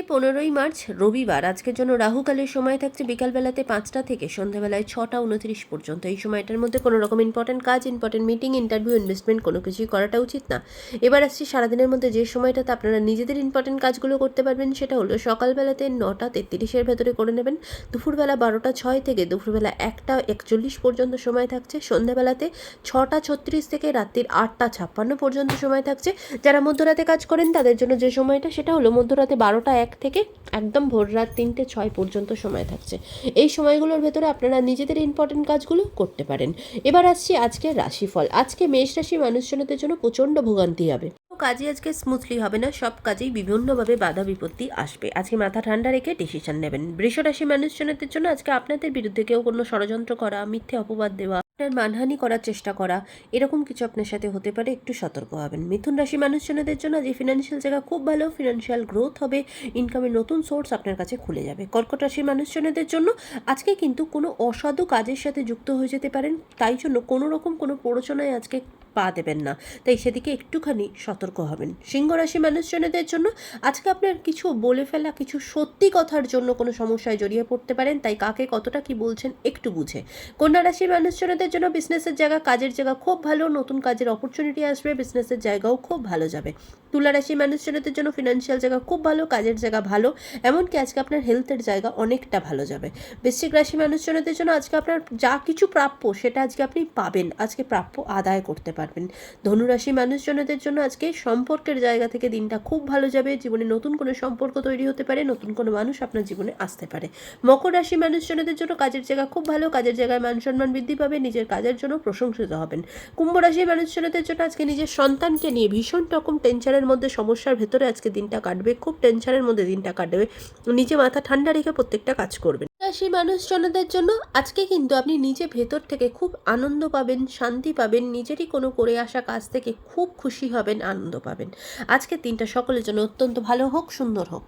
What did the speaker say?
আজকে 15ই মার্চ রবিবার। আজকের জন্য রাহুকালের সময় থাকছে বিকালবেলাতে 5টা থেকে সন্ধ্যাবেলায় 6টা 29 পর্যন্ত। এই সময়টার মধ্যে কোনো রকম ইম্পর্টেন্ট কাজ, ইম্পর্টেন্ট মিটিং, ইন্টারভিউ, ইনভেস্টমেন্ট কোনো কিছুই করাটা উচিত না। এবার আসছি সারাদিনের মধ্যে যে সময়টাতে আপনারা নিজেদের ইম্পর্টেন্ট কাজগুলো করতে পারবেন, সেটা হলো সকালবেলাতে 9টা 33-এর ভেতরে করে নেবেন। দুপুরবেলা 12টা 06 থেকে দুপুরবেলা 1টা 41 পর্যন্ত সময় থাকছে। সন্ধ্যাবেলাতে 6টা 36 থেকে রাত্রির 8টা 56 পর্যন্ত সময় থাকছে। যারা মধ্যরাতে কাজ করেন তাদের জন্য যে সময়টা, সেটা হলো মধ্যরাতে 12টা 1 থেকে একদম ভোর রাত 3টে 6 পর্যন্ত সময় থাকছে। এই সময়গুলোর ভেতরে আপনারা নিজেদের ইম্পর্টেন্ট কাজগুলো করতে পারেন। এবার আসছি আজকের রাশিফল। আজকে মেষ রাশি মানুষজনদের জন্য প্রচণ্ড ভোগান্তি হবে। কাজই আজকে স্মুথলি হবে না, সব কাজেই বিভিন্নভাবে বাধা বিপত্তি আসবে। আজকে মাথা ঠান্ডা রেখে ডিসিশন নেবেন। বৃষ রাশি মানুষজনদের জন্য আজকে আপনাদের বিরুদ্ধে কেউ কোনো ষড়যন্ত্র করা, মিথ্যে অপবাদ দেওয়া, আপনার মানহানি করার চেষ্টা করা, এরকম কিছু আপনার সাথে হতে পারে, একটু সতর্ক হবেন। মিথুন রাশি মানুষজনদের জন্য যে ফিনান্সিয়াল জায়গা খুব ভালো, ফিনান্সিয়াল গ্রোথ হবে, ইনকামের নতুন সোর্স আপনার কাছে খুলে যাবে। কর্কট রাশির মানুষজনদের জন্য আজকে কিন্তু কোনো অসাধু কাজের সাথে যুক্ত হয়ে যেতে পারেন, তাই জন্য কোনো রকম কোনো প্ররোচনায় আজকে পা দেবেন না, তাই সেদিকে একটুখানি সতর্ক হবেন। সিংহ রাশি মানুষজনদের জন্য আজকে আপনার কিছু বলে ফেলা, কিছু সত্যি কথার জন্য কোনো সমস্যায় জড়িয়ে পড়তে পারেন, তাই কাকে কতটা কি বলছেন একটু বুঝে। কন্যা রাশির মানুষজনদের জন্য বিজনেসের জায়গা, কাজের জায়গা খুব ভালো, নতুন কাজের অপরচুনিটি আসবে, বিজনেসের জায়গাও খুব ভালো যাবে। তুলা রাশির মানুষজনদের জন্য ফিনান্সিয়াল জায়গা খুব ভালো, কাজের জায়গা ভালো, এমনকি আজকে আপনার হেলথের জায়গা অনেকটা ভালো যাবে। বৃশ্চিক রাশি মানুষজনদের জন্য আজকে আপনার যা কিছু প্রাপ্য সেটা আজকে আপনি পাবেন, আজকে প্রাপ্য আদায় করতে পারবেন। ধনুরাশি মানুষজনদের জন্য আজকে সম্পর্কের জায়গা থেকে দিনটা খুব ভালো যাবে, জীবনে নতুন কোনো সম্পর্ক তৈরি হতে পারে, নতুন কোনো মানুষ আপনার জীবনে আসতে পারে। মকর রাশি মানুষজনদের জন্য কাজের জায়গা খুব ভালো, কাজের জায়গায় মান সম্মান বৃদ্ধি পাবে, নিজের কাজের জন্য প্রশংসিত হবেন। কুম্ভ রাশি মানুষজনদের জন্য আজকে নিজের সন্তানকে নিয়ে ভীষণ রকম টেনশনের মধ্যে, সমস্যার ভেতরে আজকে দিনটা কাটবে, খুব টেনশনের মধ্যে দিনটা কাটবে, নিজে মাথা ঠান্ডা রেখে প্রত্যেকটা কাজ করবেন। রাশি মানুষজনদের জন্য আজকে কিন্তু আপনি নিজে ভেতর থেকে খুব আনন্দ পাবেন, শান্তি পাবেন, নিজেরই কোনো করে আসা কাজ থেকে খুব খুশি হবেন, আনন্দ পাবেন। আজকের দিনটা সকলের জন্য অত্যন্ত ভালো হোক, সুন্দর হোক।